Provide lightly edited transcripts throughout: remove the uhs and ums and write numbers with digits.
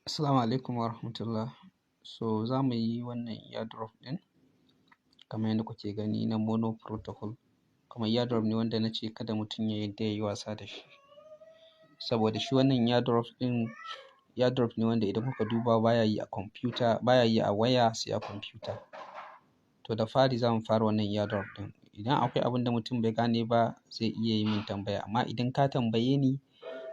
Assalamu alaikum wa rahmatullah. So za mu yi wannan airdrop ɗin kamar yadda kuke gani na mono protocol. Kuma airdrop ne wanda na ce kada mutum ya yarda ya yi wasa da shi. Saboda shi wannan airdrop ɗin airdrop ne wanda idan kuka duba baya yi a kwamfuta, baya yi a waya sai a kwamfuta. To da fari za mu fara wannan airdrop ɗin. Idan akwai abin da mutum bai gane ba zai iya yi min tambaya. Amma idan ka tambaye ni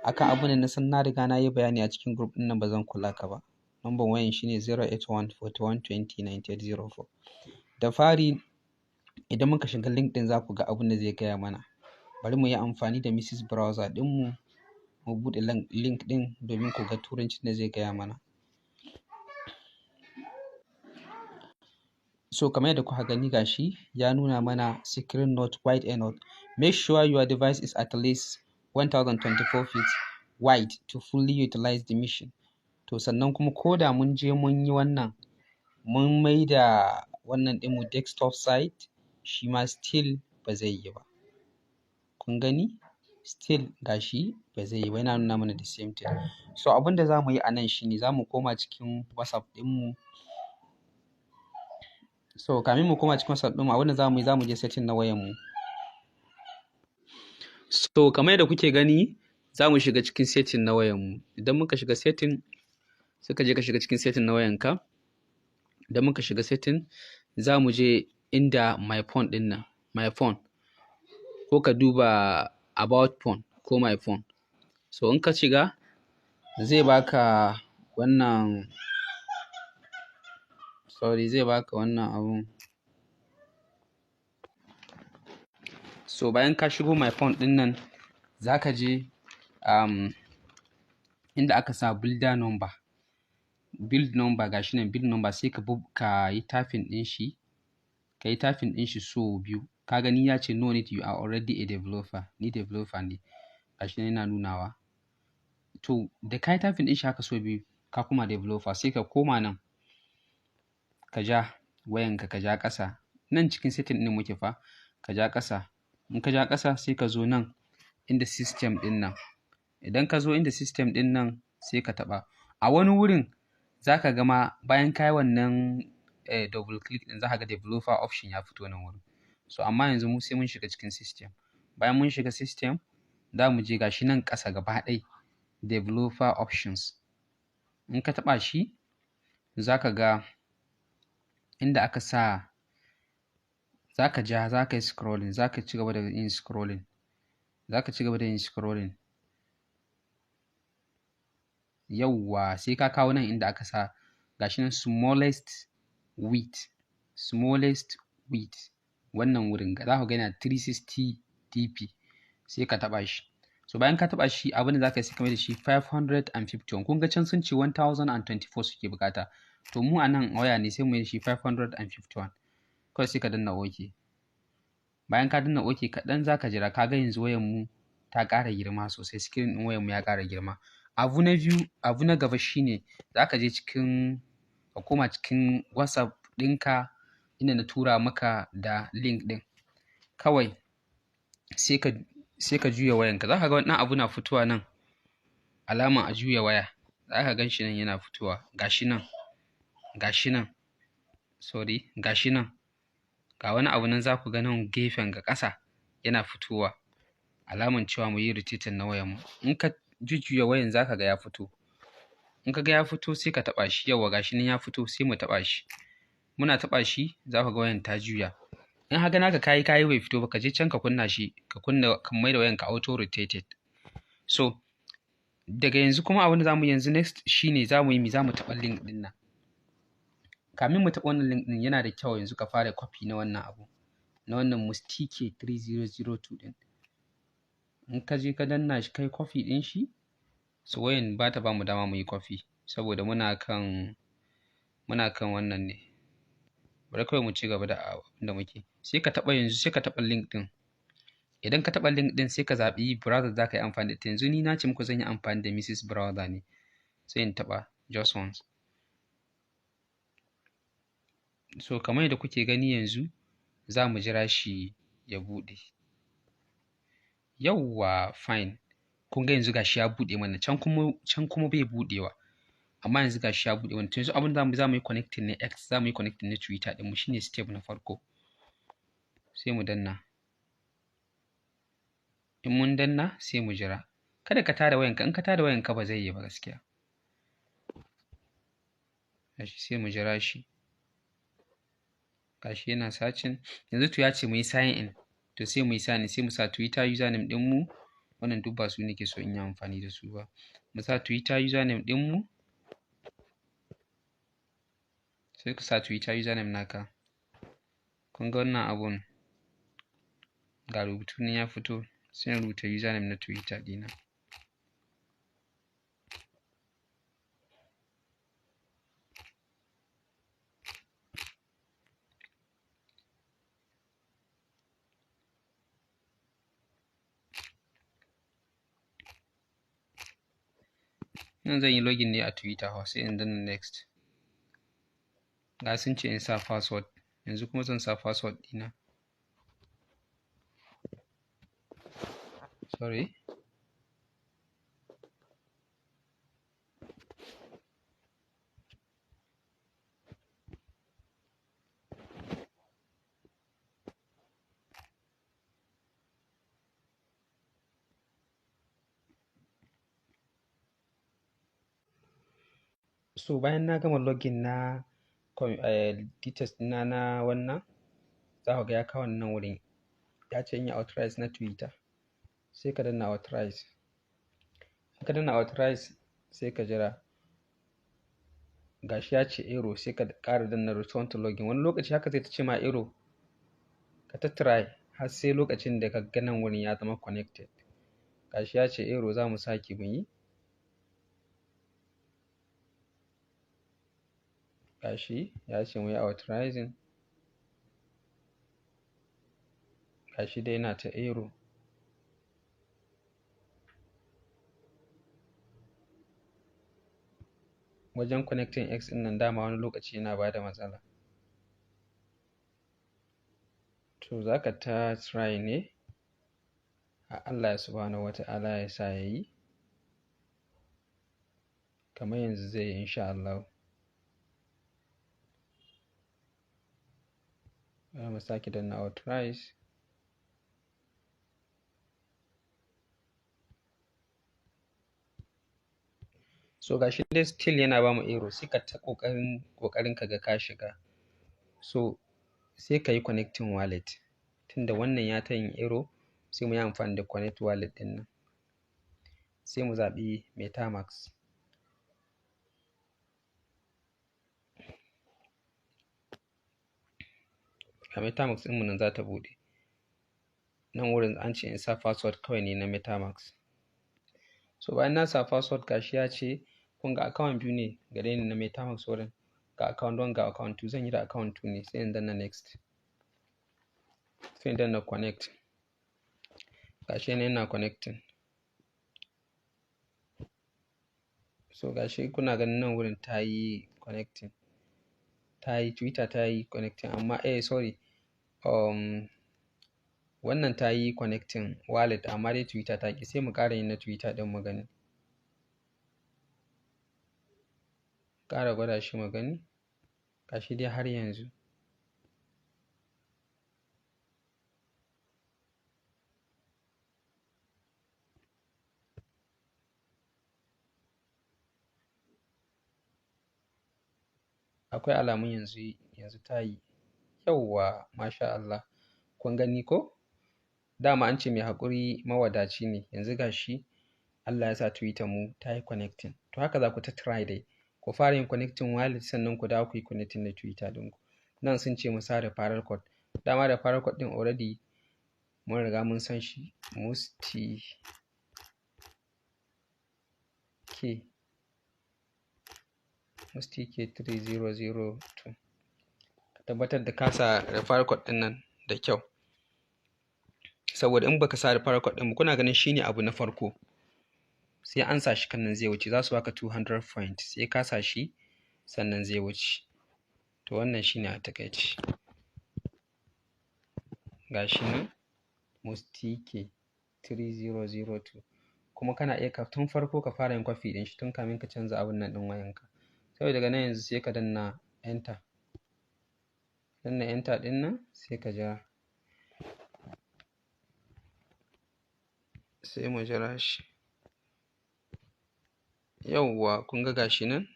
akan abin da na san na riga na yi bayani a cikin group ɗin nan ba zan kula ka ba. Number wayan shine 081 41 20 9804. Da fari idan muka shiga link ɗin za ku ga abin da zai gaya mana. Bari mu yi amfani da Mrs. Browser ɗinmu mu buɗe link ɗin domin ku ga turancin da zai gaya mana. So kamar yadda kuka gani gashi ya nuna mana screen note wide enough. Make sure your device is at least 1024 feet wide to fully utilize the mission. To sannan kuma ko da mun je mun yi wannan mun mai da wannan ɗinmu desktop site shi ma still ba zai yi ba. Kun gani? Still gashi ba zai yi ba, yana nuna mana the same thing. So abin da za mu yi a nan shine za mu koma cikin WhatsApp ɗinmu. So kamin mu koma cikin WhatsApp ɗinmu abin da za mu je setting na wayanmu. So kamar yadda kuke gani za mu shiga cikin setting na wayanmu. Idan muka shiga setting sai ka je ka shiga cikin setting na wayanka. Idan muka shiga setting za mu je inda my phone ɗin nan, my phone, ko ka duba about phone ko my phone. So in ka shiga zai baka wannan, zai baka wannan abun. So bayan ka shigo my phone ɗin nan za ka je inda aka sa builder number. Build number gashi nan build number sai ka yi typing ɗin shi. Ka yi typing ɗin shi so biyu. Ka gani ya ce no need, you are already a developer. Ni developer ne. Gashi nan yana nunawa. To da ka yi typing ɗin shi haka so biyu ka kuma developer sai ka koma nan. Ka ja wayanka ka ja ƙasa. Nan cikin setting ɗin muke fa. Ka ja ƙasa. In ka ja ƙasa sai ka zo nan inda system ɗin nan. Idan ka zo inda system ɗin nan sai ka taɓa. A wani wurin za ka gama bayan ka yi wannan double click ɗin za ka ga developer option ya fito nan wurin. So amma yanzu mu sai mun shiga cikin system. Bayan mun shiga system za mu je gashi nan ƙasa gaba ɗaya developer options. In ka taɓa shi za ka ga inda aka sa, za ka ja, za ka yi scrolling, za ka ci gaba da yin scrolling. Za ka ci gaba da yin scrolling. Yawwa sai ka kawo nan inda aka sa gashi nan smallest width. Smallest width. Wannan wurin za ku ga yana 360 dp. Sai ka taɓa shi. So bayan ka taɓa shi abin da za ka yi sai ka mai da shi 551. Kun ga can sun ce 1024 suke bukata. To mu a nan waya ne sai mu yi shi 551. Kawai sai ka danna OK. Bayan ka danna OK kaɗan za ka jira. Ka ga yanzu wayanmu ta ƙara girma sosai. Screen ɗin wayanmu ya ƙara girma. Abu na biyu, abu na gaba shine za ka je cikin, ka koma cikin WhatsApp ɗinka inda na tura maka da link ɗin. Kawai sai ka juya wayanka. Za ka ga wannan abu na fitowa nan. Alama a juya waya. Za ka gan shi nan yana fitowa. Gashi nan. Gashi nan. Sorry, gashi nan. Ga wani abu nan za ku ga nan gefen ga ƙasa yana fitowa. Alaman cewa mu yi rotating na wayanmu. In ka jujjuya wayan za ka ga ya fito. In ka ga ya fito sai ka taɓa shi. Yawwa gashi nan ya fito sai mu taɓa shi. Muna taɓa shi za ka ga wayan ta juya. In haka naka kayi bai fito ba ka je can ka kunna shi, ka mai da wayanka auto rotated. So daga yanzu kuma abin da za mu yi yanzu next shine za mu taɓa link ɗin nan. Kamin mu taɓa wannan link ɗin yana da kyau yanzu ka fara copy na wannan abu. Na wannan mustike 3002 ɗin. In ka je ka danna shi kai copy ɗin shi, so wayan ba ta ba mu dama mu yi copy saboda muna kan wannan ne. Bari kawai mu ci gaba da abin da muke. Sai ka taɓa yanzu sai ka taɓa link ɗin. Idan ka taɓa link ɗin sai ka zaɓi browser za ka yi amfani da ita. Yanzu ni na ce muku zan yi amfani da Mrs. Browser ne. Sai in taɓa just once. So kamar yadda kuke gani yanzu za mu jira shi ya buɗe. Yawwa fine. Kun ga yanzu gashi ya buɗe mana can kuma bai buɗewa. amma yanzu gashi ya buɗe wani. Yanzu abin da za mu yi connecting ne X, za mu yi connecting ne Twitter ɗin mu, shine step na farko. Sai mu danna. In mun danna sai mu jira. Kada ka tada wayanka, in ka tada wayanka ba zai yi ba gaskiya. Gashi sai mu jira shi. Gashi yana searching. Yanzu to ya ce mu yi sign in. To sai mu yi sign in, sai mu sa Twitter username ɗinmu. Wannan duk ba su nake so in yi amfani da su ba. Mu sa Twitter username ɗinmu. Sai ka sa Twitter username naka. Kun ga wannan abun ga rubutu ne ya fito. Sai in rubuta username na Twitter ɗina. Nan zan yi login ne a Twitter ha, sai in danna next. Ga sun ce in sa password. Yanzu kuma zan sa password ɗina. Sorry. So bayan na gama login na details ɗina na wannan, za ku ga ya kawo nan wurin. Ya ce in yi authorize na Twitter. Sai ka danna authorize. In ka danna authorize sai ka jira. Gashi ya ce error, sai ka ƙara danna return to login. Wani lokaci haka zai ta ce ma error. Ka ta try har sai lokacin da ka ga nan wurin ya zama connected. Gashi ya ce error, za mu sake mu yi. Gashi ya ce mu yi authorizing. Gashi dai yana ta error. Wajen connecting X ɗin nan dama wani lokaci yana ba da matsala. To za ka ta try ne. Allah subhanahu wa ta'ala ya sa ya yi. Kamar yanzu zai yi insha Allah. Za mu sake danna authorize. So gashi dai still yana ba mu error, sai ka ta ƙoƙarin ka ga ka shiga. So sai ka yi connecting wallet. Tunda wannan ya ta yin error, sai mu yi amfani da connect wallet ɗin nan. Sai mu zaɓi MetaMask. A MetaMask ɗinmu nan za ta buɗe. Nan wurin an ce in sa password kawai ne na MetaMask. So bayan na sa password gashi ya ce kun ga account biyu ne gare ni na MetaMask wurin. Ga account 1 ga account 2. Zan yi da account 2 ne, sai in danna next. Sai in danna connect. Gashi ne yana connecting. So gashi kuna ganin nan wurin ta yi connecting. Twitter ta yi connecting amma sorry. Wannan ta yi connecting wallet amma dai Twitter ta ƙi. Sai mu ƙara yin na Twitter ɗin mu gani. Ƙara gwada shi mu gani. Gashi dai har yanzu. Akwai alamun yanzu ta yi. Yawwa, masha Allah. Kun gani ko? Dama an ce mai haƙuri mawadaci ne. Yanzu gashi Allah ya sa Twitter mu ta yi connecting. To haka za ku ta try dai. Ku fara yin connecting wallet sannan ku dawo ku yi connecting na Twitter ɗinku. Nan sun ce mu sa referral code. Dama referral code ɗin already mun riga mun san shi. Musti K 3002. Ka tabbatar da ka sa referral code ɗin nan da kyau. Saboda in baka sa referral code ɗin, kuna ganin shine abu na farko. Sai an sa shi kan nan zai wuce. Za su baka 200 points. Sai ka sa shi sannan zai wuce. To wannan shine a takaice. Gashi nan Musti K 3002. kuma kana iya tun farko ka fara yin kwafi ɗin shi tun kamin ka canza abun nan ɗin wayanka. Saboda daga nan yanzu sai ka danna enter. Danna enter ɗin nan sai ka jira. Sai mu jira shi. Yauwa kun ga gashi nan.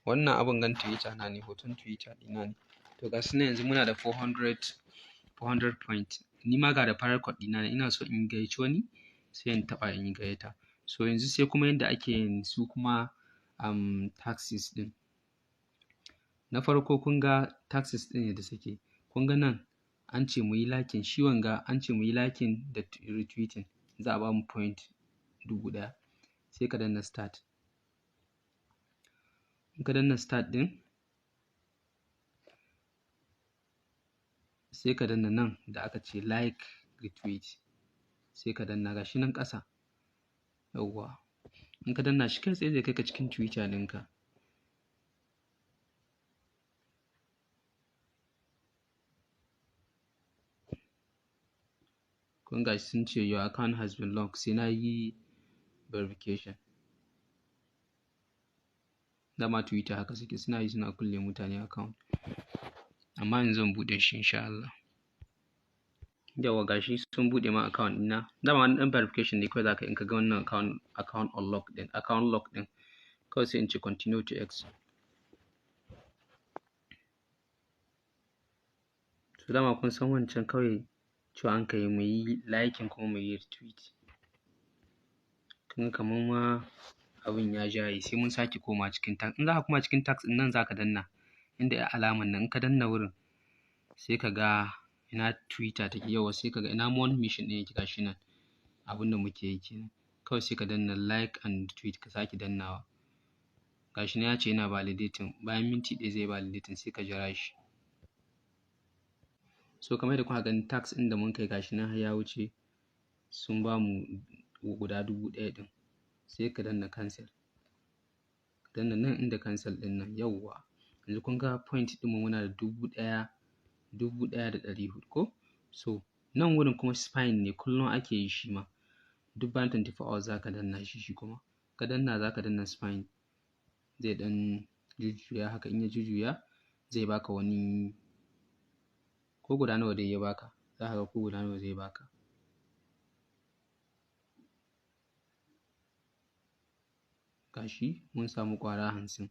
Wannan abun gan Twitter na ne, hoton Twitter ɗina ne. To ga su nan yanzu muna da 400 point. Ni ma ga da farar code ɗina ne. Ina so in gayyaci wani sai in taɓa in yi gayyata. So yanzu sai kuma yadda ake yin su kuma taxes ɗin. Na farko kun ga taxes ɗin yadda suke. Kun ga nan an ce mu yi liking, shi wanga an ce mu yi liking da retweeting. Za a ba mu point 1000. Sai ka danna start. In ka danna start ɗin, sai ka danna nan da aka ce like retweet. Sai ka danna gashi nan ƙasa. Yauwa. In ka danna shi kai tsaye zai kai ka cikin Twitter ɗinka. Kun gashi sun ce your account has been locked. Sai na yi verification. Dama Twitter haka suke, suna yi suna kulle mutane account. Amma yanzu zan buɗe shi insha Allah. Yauwa gashi sun buɗe ma account ɗina. Dama wani ɗan verification ne kawai zaka in ka ga wannan account unlock ɗin, account lock ɗin. Kawai sai in ce continue to X. To dama kun san wancan kawai cewa an kai mu yi liking kuma mu yi retweet. Kun kamar ma abin ya jaye sai mun sake koma cikin tax. In za ka koma cikin tax ɗin nan za ka danna inda ya alaman nan. In ka danna wurin sai ka ga ina Twitter take. Yauwa sai ka ga ina more mission ɗin yake gashi nan. Abin da muke yi kenan. Kawai sai ka danna like and tweet ka sake dannawa. Gashi nan ya ce yana validating. Bayan minti ɗaya zai validating sai ka jira shi. So kamar yadda kuka gani tax ɗin da mun kai gashi nan har ya wuce. Sun ba mu guda 1000 ɗin. Sai ka danna cancel. Ka danna nan inda cancel ɗin nan. Yauwa. Yanzu kun ga point ɗinmu muna da 1400 ko? So nan wurin kuma spine ne kullum ake yi shi ma. Duk bayan 24 hours za ka danna shi kuma. Ka danna za ka danna spine. Zai ɗan jujjuya haka in ya jujjuya zai baka wani ko guda nawa dai ya baka. Za ka ga ko guda nawa zai baka. Gashi mun samu ƙwara 50.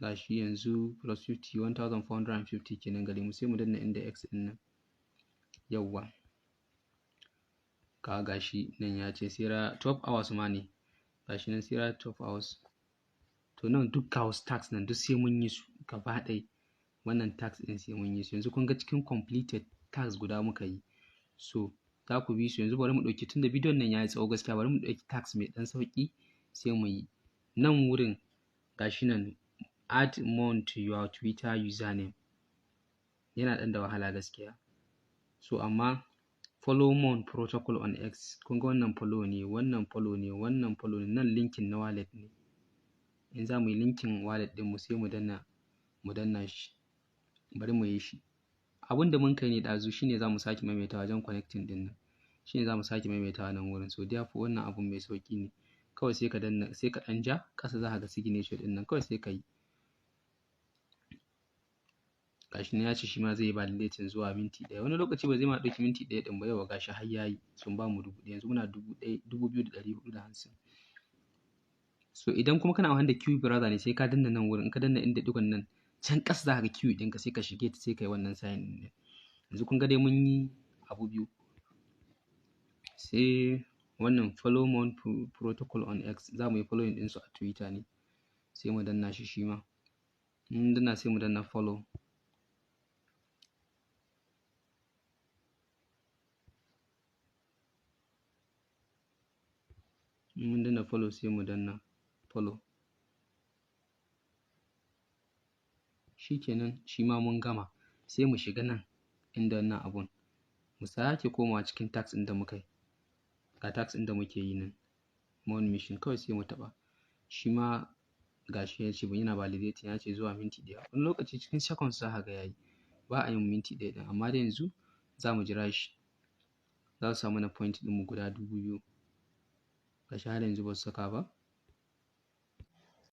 Gashi yanzu plus 50 1450 kenan gare mu sai mu danna inda X ɗin nan. Yauwa. Ka gashi nan ya ce sera 12 hours ma ne. Gashi nan sera 12 hours. To nan duk ga wasu tax nan duk sai mun yi su gaba ɗaya. Wannan tax ɗin sai mun yi su. Yanzu kun ga cikin completed tax guda muka yi. So za ku bi su yanzu bari mu ɗauki tunda bidiyon nan ya yi tsawo gaskiya bari mu ɗauki tax mai ɗan sauƙi sai mu yi. Nan wurin gashi nan add more to your Twitter username. Yana ɗan da wahala gaskiya. So amma follow more protocol on X. Kun ga wannan follow ne, wannan follow ne, wannan follow ne. Nan linkin na wallet ne. In za mu yi linkin wallet ɗinmu sai mu danna shi. Bari mu yi shi. Abin da mun kai ne ɗazu shine za mu sake maimaita wajen connecting ɗin nan. Shine za mu sake maimaita nan wurin. So therefore wannan abun mai sauƙi ne. Kawai sai ka danna sai ka ɗan ja ƙasa za ka ga signature ɗin nan kawai sai ka yi. Gashi nan ya ce shi ma zai yi validating zuwa minti 1. Wani lokaci ba zai ma ɗauki minti 1 ɗin ba. Yauwa gashi har ya yi sun ba mu 1000. Yanzu muna 2450. So idan kuma kana amfani da QE browser ne sai ka danna nan wurin. In ka danna inda ɗigon nan can ƙasa za ka ga QE ɗinka sai ka shige ta sai ka yi wannan sign ɗin. Yanzu kun ga dai mun yi abu biyu. Sai wannan follow more protocol on X za mu yi following ɗinsu a Twitter ne. Sai mu danna shi ma. Mun danna sai mu danna follow. Mun danna follow sai mu danna follow. Shikenan shi ma mun gama. Sai mu shiga nan inda wannan abun. Mu sake komawa cikin tax ɗin da muka yi. Ga tax ɗin da muke yi nan. More mission kawai sai mu taɓa. Shi ma gashi ya ce yana validating ya ce zuwa minti 1. Wani lokaci cikin seconds za ka ga yayi. Ba a yin minti 1 ɗin amma da yanzu za mu jira shi. Za su samu na point ɗinmu guda 2000. Gashi har yanzu ba su saka ba.